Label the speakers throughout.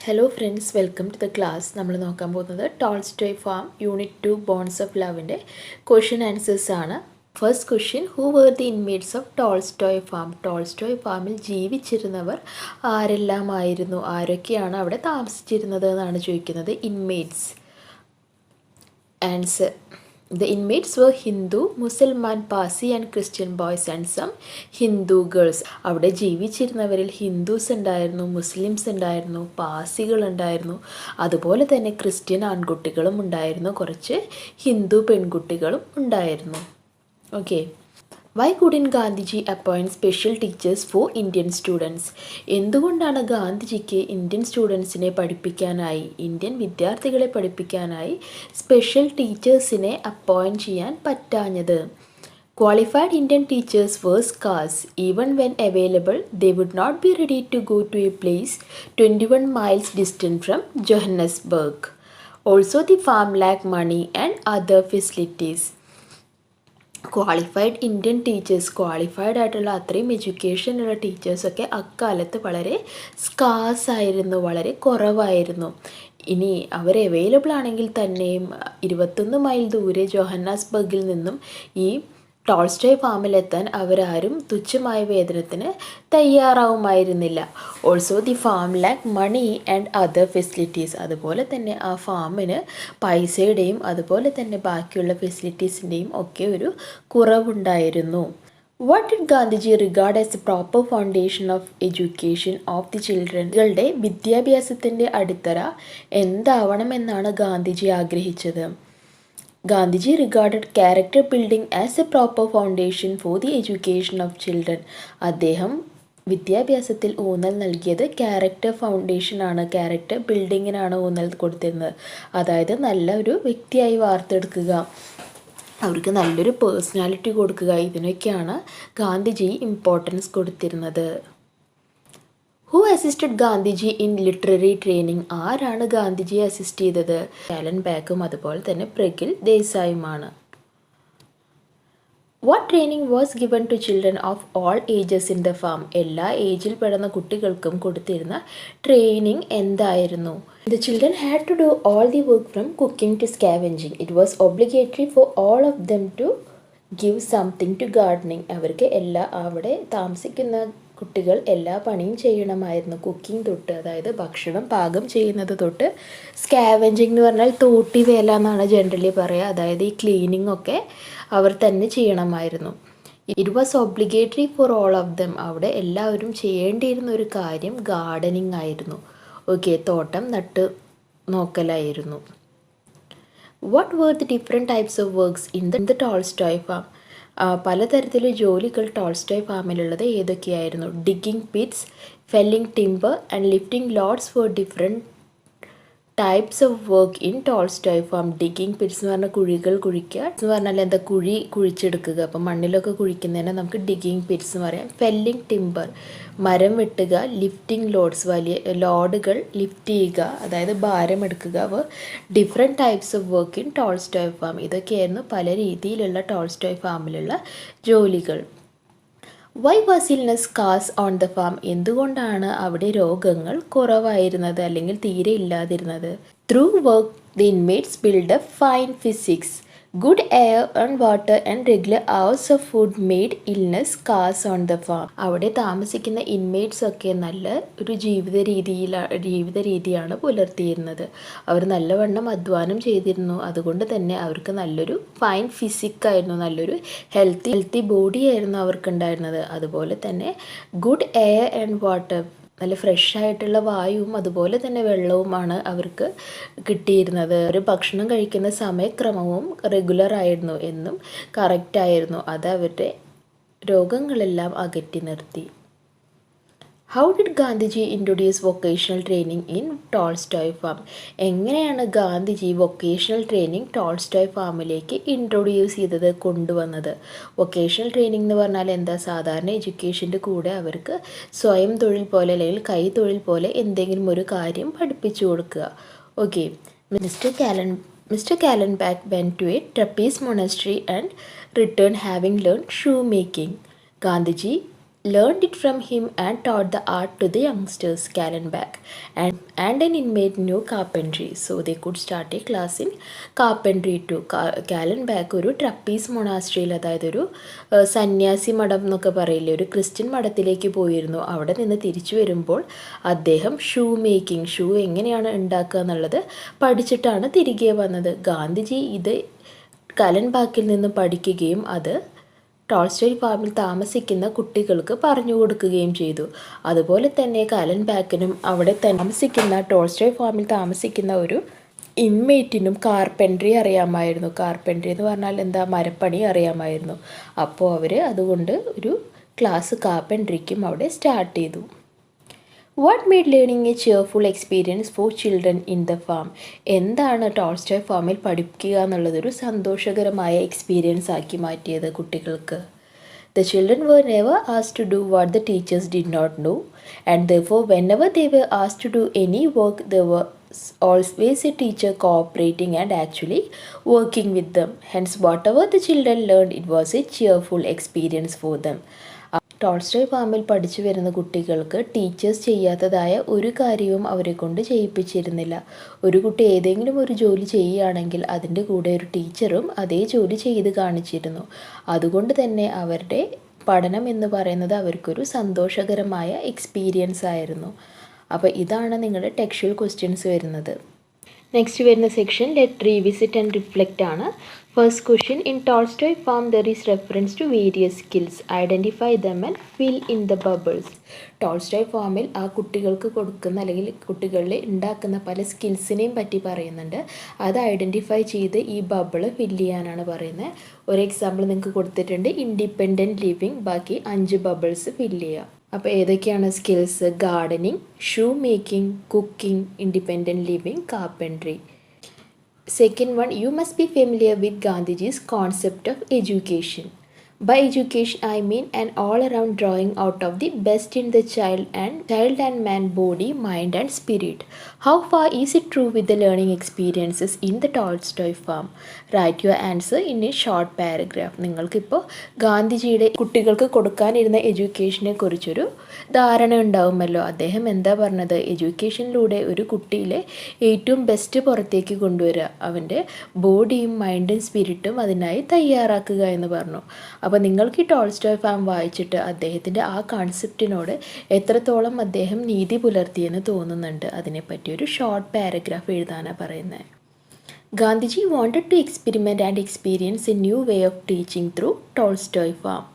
Speaker 1: Hello friends, welcome to the class. നമ്മൾ നോക്കാൻ പോകുന്നത് Tolstoy farm unit 2 bonds of ലവിൻ്റെ ക്വസ്റ്റ്യൻ ആൻസേഴ്സ് ആണ്. First question, who were the inmates of Tolstoy farm? Tolstoy ഫാമിൽ ജീവിച്ചിരുന്നവർ ആരെല്ലാമായിരുന്നു, ആരൊക്കെയാണ് അവിടെ താമസിച്ചിരുന്നത് എന്നാണ് ചോദിക്കുന്നത്. Inmates. Answer: The inmates were Hindu, Musalman, Parsi and Christian boys and some Hindu girls. അവിടെ ജീവിച്ചിരുന്നവരിൽ ഹിന്ദുസ് ഉണ്ടായിരുന്നു, മുസ്ലിംസ് ഉണ്ടായിരുന്നു, പാസികൾ ഉണ്ടായിരുന്നു, അതുപോലെ തന്നെ ക്രിസ്ത്യൻ ആൺകുട്ടികളും ഉണ്ടായിരുന്നു, കുറച്ച് ഹിന്ദു പെൺകുട്ടികളും ഉണ്ടായിരുന്നു. Okay. Why couldn't Gandhiji appoint special teachers for Indian students? എന്തുകൊണ്ടാണ് ഗാന്ധിജിക്ക് ഇന്ത്യൻ സ്റ്റുഡൻസിനെ പഠിപ്പിക്കാനായി, ഇന്ത്യൻ വിദ്യാർത്ഥികളെ പഠിപ്പിക്കാനായി സ്പെഷ്യൽ ടീച്ചേഴ്സിനെ അപ്പോയിൻറ്റ് ചെയ്യാൻ പറ്റാഞ്ഞത്? Qualified Indian teachers were scarce. Even when available, they would not be ready to go to a place 21 miles distant from Johannesburg. Also, the farm lacked money and other facilities. Qualified Indian teachers, qualified ആയിട്ടുള്ള അത്രയും എഡ്യൂക്കേഷനുള്ള ടീച്ചേഴ്സൊക്കെ അക്കാലത്ത് വളരെ scarce ആയിരുന്നു, വളരെ കുറവായിരുന്നു. ഇനി അവർ available ആണെങ്കിൽ തന്നെയും 21 മൈൽ ദൂരെ ജോഹന്നാസ്ബർഗിൽ നിന്നും ഈ ടോൾസ്റ്റോയ് ഫാമിലെത്താൻ അവരാരും തുച്ഛമായ വേതനത്തിന് തയ്യാറാവുമായിരുന്നില്ല. Also the farm lack money and other facilities. അതുപോലെ തന്നെ ആ ഫാമിന് പൈസയുടെയും അതുപോലെ തന്നെ ബാക്കിയുള്ള ഫെസിലിറ്റീസിൻ്റെയും ഒക്കെ ഒരു കുറവുണ്ടായിരുന്നു. What did Gandhiji regard as a proper foundation of education of the children? കുട്ടികളുടെ വിദ്യാഭ്യാസത്തിൻ്റെ അടിത്തറ എന്താവണമെന്നാണ് ഗാന്ധിജി ആഗ്രഹിച്ചത്? Gandhiji regarded character building as a proper foundation for the education of children. അദ്ദേഹം വിദ്യാഭ്യാസത്തിൽ ഊന്നൽ നൽകിയത് ക്യാരക്ടർ ഫൗണ്ടേഷനാണ്, ക്യാരക്ടർ ബിൽഡിങ്ങിനാണ് ഊന്നൽ കൊടുത്തിരുന്നത്. അതായത് നല്ല ഒരു വ്യക്തിയായി വാർത്തെടുക്കുക, അവർക്ക് നല്ലൊരു പേഴ്സണാലിറ്റി കൊടുക്കുക, ഇതിനൊക്കെയാണ് ഗാന്ധിജി ഇമ്പോർട്ടൻസ് കൊടുത്തിരുന്നത്. Who assisted Gandhiji in literary training? ആരാണ് ഗാന്ധിജിയെ അസിസ്റ്റ് ചെയ്തത്? കാലൻ ബാക്കും അതുപോലെ തന്നെ പ്രഗിൽ ദേശായുമാണ്. What training was given to children of all ages in the farm? എല്ലാ ഏജിൽ പെടുന്ന കുട്ടികൾക്കും കൊടുത്തിരുന്ന ട്രെയിനിങ് എന്തായിരുന്നു? The children had to do all the work from cooking to scavenging. It was obligatory for all of them to give something to gardening. അവർക്ക് അവിടെ താമസിക്കുന്ന കുട്ടികൾ എല്ലാ പണിയും ചെയ്യണമായിരുന്നു, കുക്കിംഗ് തൊട്ട്, അതായത് ഭക്ഷണം പാകം ചെയ്യുന്നത് തൊട്ട് സ്കാവെഞ്ചിങ് എന്ന് പറഞ്ഞാൽ തോട്ടി വേല എന്നാണ് ജനറലി പറയുക, അതായത് ഈ ക്ലീനിങ് ഒക്കെ അവർ തന്നെ ചെയ്യണമായിരുന്നു. It was obligatory for all of them. അവിടെ എല്ലാവരും ചെയ്യേണ്ടിയിരുന്ന ഒരു കാര്യം ഗാർഡനിങ് ആയിരുന്നു. ഓക്കെ, തോട്ടം നട്ട് നോക്കലായിരുന്നു. What were the different types of works in the Tolstoy farm? പലതരത്തിലുള്ള ജോലികൾ ടോൾസ്റ്റോയ് ഫാമിലുള്ളത് ഏതൊക്കെയായിരുന്നു? Digging pits, felling timber and lifting loads for different types of work in Tolstoy farm. Digging pits എന്ന് പറഞ്ഞാൽ കുഴികൾ കുഴിക്കുക എന്ന് പറഞ്ഞാൽ എന്താ, കുഴി കുഴിച്ചെടുക്കുക. അപ്പം മണ്ണിലൊക്കെ കുഴിക്കുന്നതിനെ നമുക്ക് ഡിഗിങ് പിറ്റ്സ് എന്ന് പറയാം. ഫെല്ലിംഗ് ടിമ്പർ, മരം വെട്ടുക. ലിഫ്റ്റിംഗ് ലോഡ്സ്, വലിയ ലോഡുകൾ ലിഫ്റ്റ് ചെയ്യുക, അതായത് ഭാരം എടുക്കുക. അപ്പോൾ different types of work in Tolstoy farm. ഇതൊക്കെയായിരുന്നു പല രീതിയിലുള്ള ടോൾസ്റ്റോയ് ഫാമിലുള്ള ജോലികൾ. Why was illness scarce on the farm? എന്തുകൊണ്ടാണ് അവിടെ രോഗങ്ങൾ കുറവായിരുന്നത് അല്ലെങ്കിൽ തീരെ ഇല്ലാതിരുന്നത്? Through work the inmates build a fine physics. Good air and water and regular hours of food made illness scarce on the farm. അവിടെ താമസിക്കുന്ന ഇൻമേറ്റ്സ് ഒക്കെ നല്ല ഒരു ജീവിത രീതിയാണ് പുലർത്തിയിരുന്നത്. അവർ നല്ലവണ്ണം അധ്വാനം ചെയ്തിരുന്നു, അതുകൊണ്ട് തന്നെ അവർക്ക് നല്ലൊരു ഫൈൻ ഫിസിക്കായിരുന്നു, നല്ലൊരു ഹെൽത്തി ബോഡി ആയിരുന്നു അവർക്കുണ്ടായിരുന്നത്. അതുപോലെ തന്നെ ഗുഡ് എയർ ആൻഡ് വാട്ടർ, നല്ല ഫ്രഷ് ആയിട്ടുള്ള വായുവും അതുപോലെ തന്നെ വെള്ളവുമാണ് അവർക്ക് കിട്ടിയിരുന്നത്. അവർ ഭക്ഷണം കഴിക്കുന്ന സമയക്രമവും റെഗുലർ ആയിരുന്നു, എന്നും കറക്റ്റായിരുന്നു. അത് അവരുടെ രോഗങ്ങളെല്ലാം അകറ്റി നിർത്തി. How did Gandhiji introduce vocational training in Tolstoy farm? എങ്ങനെയാണ് ഗാന്ധിജി വൊക്കേഷണൽ ട്രെയിനിങ് ടോൾസ്റ്റോയ് ഫാമിലേക്ക് ഇൻട്രൊഡ്യൂസ് ചെയ്തത്, കൊണ്ടുവന്നത്? വൊക്കേഷണൽ ട്രെയിനിങ് എന്ന് പറഞ്ഞാൽ എന്താ, സാധാരണ എഡ്യൂക്കേഷൻ്റെ കൂടെ അവർക്ക് സ്വയം തൊഴിൽ പോലെ അല്ലെങ്കിൽ കൈ തൊഴിൽ പോലെ എന്തെങ്കിലും ഒരു കാര്യം പഠിപ്പിച്ചു കൊടുക്കുക. Okay. Mr. Kallenbach went to a Trappist monastery and returned having learned shoemaking. Gandhiji learned it from him and taught the art to the youngsters, Kallenbach, and an inmate knew carpentry. So they could start a class in carpentry too. Kallenbach ഒരു trapeze മൊണാസ്ട്രിയിൽ, അതായത് ഒരു സന്യാസി മഠം എന്നൊക്കെ പറയില്ലേ, ഒരു Christian മഠത്തിലേക്ക് പോയിരുന്നു. അവിടെ നിന്ന് തിരിച്ചു വരുമ്പോൾ അദ്ദേഹം ഷൂ എങ്ങനെയാണ് ഉണ്ടാക്കുക എന്നുള്ളത് പഠിച്ചിട്ടാണ് തിരികെ വന്നത്. ഗാന്ധിജി ഇത് കലൻബാക്കിൽ നിന്ന് പഠിക്കുകയും അത് ടോൾസ്റ്റോയ് ഫാമിൽ താമസിക്കുന്ന കുട്ടികൾക്ക് പറഞ്ഞു കൊടുക്കുകയും ചെയ്തു. അതുപോലെ തന്നെ കലൻബാക്കിനും അവിടെ താമസിക്കുന്ന ടോൾസ്റ്റോയ് ഫാമിൽ താമസിക്കുന്ന ഒരു ഇൻമേറ്റിനും കാർപ്പൻട്രി അറിയാമായിരുന്നു. കാർപ്പൻട്രി എന്ന് പറഞ്ഞാൽ എന്താ, മരപ്പണി അറിയാമായിരുന്നു. അപ്പോൾ അവർ അതുകൊണ്ട് ഒരു ക്ലാസ് കാർപ്പൻട്രിക്കും അവിടെ സ്റ്റാർട്ട് ചെയ്തു. What made learning A cheerful experience for children in the farm? എന്താണ് ടോൾസ്റ്റോയ് ഫാമിൽ പഠിക്കുക എന്നുള്ളതൊരു സന്തോഷകരമായ എക്സ്പീരിയൻസ് ആക്കി മാറ്റിയത് കുട്ടികൾക്ക്? The children were never asked to do what the teachers did not know, and therefore whenever they were asked to do any work, there was always a teacher cooperating and actually working with them. Hence whatever the children learned, it was a cheerful experience for them. Tolstoy ഫാമിൽ പഠിച്ചു വരുന്ന കുട്ടികൾക്ക് teachers ചെയ്യാത്തതായ ഒരു കാര്യവും അവരെ കൊണ്ട് ചെയ്യിപ്പിച്ചിരുന്നില്ല. ഒരു കുട്ടി ഏതെങ്കിലും ഒരു ജോലി ചെയ്യുകയാണെങ്കിൽ അതിൻ്റെ കൂടെ ഒരു ടീച്ചറും അതേ ജോലി ചെയ്ത് കാണിച്ചിരുന്നു. അതുകൊണ്ട് തന്നെ അവരുടെ പഠനം എന്ന് പറയുന്നത് അവർക്കൊരു സന്തോഷകരമായ എക്സ്പീരിയൻസ് ആയിരുന്നു. അപ്പോൾ ഇതാണ് നിങ്ങളുടെ ടെക്സ്ച്വൽ ക്വസ്റ്റ്യൻസ് വരുന്നത്. നെക്സ്റ്റ് വരുന്ന section let revisit and reflect ആണ്. First question, in Tolstoy farm there is reference to various skills, identify them and fill in the bubbles. Tolstoy ഫാമിൽ ആ കുട്ടികൾക്ക് കൊടുക്കുന്ന അല്ലെങ്കിൽ കുട്ടികളിൽ ഉണ്ടാക്കുന്ന പല സ്കിൽസിനെയും പറ്റി പറയുന്നുണ്ട്. അത് ഐഡൻറ്റിഫൈ ചെയ്ത് ഈ ബബിള് ഫില്ല് ചെയ്യാനാണ് പറയുന്നത്. ഒരു എക്സാമ്പിൾ നിങ്ങൾക്ക് കൊടുത്തിട്ടുണ്ട്, ഇൻഡിപെൻഡൻറ്റ് ലിവിങ്, ബാക്കി 5 ബബിൾസ് ഫില്ല് ചെയ്യുക. അപ്പോൾ ഏതൊക്കെയാണ് skills? Gardening, shoe making, cooking, independent living, carpentry. Second one, you must be familiar with Gandhiji's concept of education. By education, I mean an all-around drawing out of the best in the child and man body, mind and spirit. How far is it true with the learning experiences in the Tolstoy farm? Write your answer in a short paragraph. നിങ്ങൾക്കിപ്പോൾ ഗാന്ധിജിയുടെ കുട്ടികൾക്ക് കൊടുക്കാനിരുന്ന എഡ്യൂക്കേഷനെ കുറിച്ചൊരു ധാരണ ഉണ്ടാവുമല്ലോ. അദ്ദേഹം എന്താ പറഞ്ഞത്? എഡ്യൂക്കേഷനിലൂടെ ഒരു കുട്ടിയിലെ ഏറ്റവും ബെസ്റ്റ് പുറത്തേക്ക് കൊണ്ടുവരിക, അവൻ്റെ ബോഡിയും മൈൻഡും സ്പിരിറ്റും അതിനായി തയ്യാറാക്കുക എന്ന് പറഞ്ഞു. അപ്പോൾ നിങ്ങൾക്ക് ഈ ടോൾസ്റ്റോയ് ഫാം വായിച്ചിട്ട് അദ്ദേഹത്തിൻ്റെ ആ കൺസെപ്റ്റിനോട് എത്രത്തോളം അദ്ദേഹം നീതി പുലർത്തിയെന്ന് തോന്നുന്നുണ്ട്? അതിനെപ്പറ്റി ഒരു ഷോർട്ട് പാരഗ്രാഫ് എഴുതാനാണ് പറയുന്നത്. Gandhiji wanted to experiment and experience a new way of teaching through Tolstoy farm.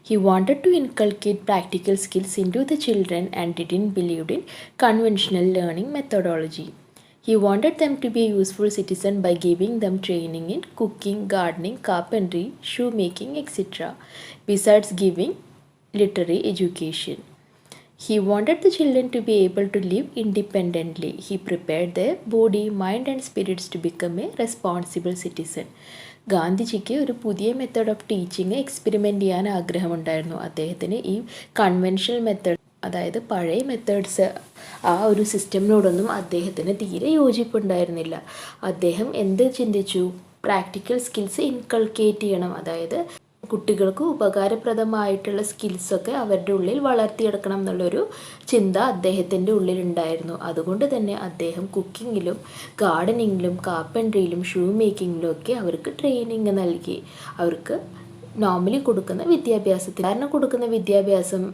Speaker 1: He wanted to inculcate practical skills into the children and didn't believe in conventional learning methodology. He wanted them to be a useful citizen by giving them training in cooking, gardening, carpentry, shoemaking, etc. besides giving literary education. He wanted the children to be able to live independently. He prepared their body, mind and spirits to become a responsible citizen. ഗാന്ധിജിക്ക് ഒരു പുതിയ method of teaching experiment ചെയ്യാൻ ആഗ്രഹമുണ്ടായിരുന്നു. അദ്ദേഹത്തിന് ഈ conventional method, അതായത് പഴയ methods, ആ ഒരു സിസ്റ്റമിനോടൊന്നും അദ്ദേഹത്തിന് തീരെ യോജിപ്പുണ്ടായിരുന്നില്ല. അദ്ദേഹം എന്ത് ചിന്തിച്ചു? പ്രാക്ടിക്കൽ സ്കിൽസ് ഇൻകൾക്കേറ്റ് ചെയ്യണം, അതായത് കുട്ടികൾക്ക് ഉപകാരപ്രദമായിട്ടുള്ള സ്കിൽസൊക്കെ അവരുടെ ഉള്ളിൽ വളർത്തിയെടുക്കണം എന്നുള്ളൊരു ചിന്ത അദ്ദേഹത്തിൻ്റെ ഉള്ളിലുണ്ടായിരുന്നു. അതുകൊണ്ട് തന്നെ അദ്ദേഹം കുക്കിങ്ങിലും ഗാർഡനിങ്ങിലും കാർപ്പൻട്രിയിലും ഷൂ മേക്കിങ്ങിലും ഒക്കെ അവർക്ക് ട്രെയിനിങ് നൽകി. അവർക്ക് നോർമലി കൊടുക്കുന്ന വിദ്യാഭ്യാസത്തിൽ കാരണം കൊടുക്കുന്ന വിദ്യാഭ്യാസം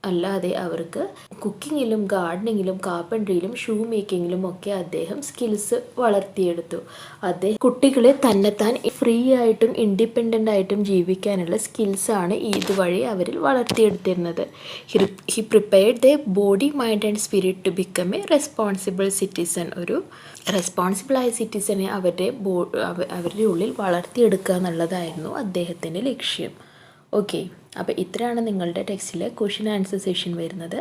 Speaker 1: അല്ലാതെ അവർക്ക് കുക്കിങ്ങിലും ഗാർഡനിങ്ങിലും കാർപ്പൻട്രിയിലും ഷൂ മേക്കിങ്ങിലും ഒക്കെ അദ്ദേഹം സ്കിൽസ് വളർത്തിയെടുത്തു. അദ്ദേഹം കുട്ടികളെ തന്നെത്താൻ ഫ്രീ ആയിട്ടും ഇൻഡിപെൻഡൻ്റ് ആയിട്ടും ജീവിക്കാനുള്ള സ്കിൽസാണ് ഇതുവഴി അവരിൽ വളർത്തിയെടുത്തിരുന്നത്. He prepared the body, mind and spirit to become a responsible citizen. ഒരു റെസ്പോൺസിബിളായ സിറ്റിസനെ അവരുടെ ഉള്ളിൽ വളർത്തിയെടുക്കുക എന്നുള്ളതായിരുന്നു അദ്ദേഹത്തിൻ്റെ ലക്ഷ്യം. ഓക്കെ, അപ്പോൾ ഇത്രയാണ് നിങ്ങളുടെ ടെക്സ്റ്റിലെ ക്വസ്റ്റ്യൻ ആൻസർ സെഷൻ വരുന്നത്.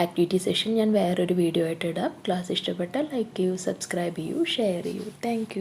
Speaker 1: ആക്ടിവിറ്റി സെഷൻ ഞാൻ വേറൊരു വീഡിയോ ആയിട്ട് ഇടാം. ക്ലാസ് ഇഷ്ടപ്പെട്ടാൽ ലൈക്ക് ചെയ്യൂ, സബ്സ്ക്രൈബ് ചെയ്യൂ, ഷെയർ ചെയ്യൂ. താങ്ക്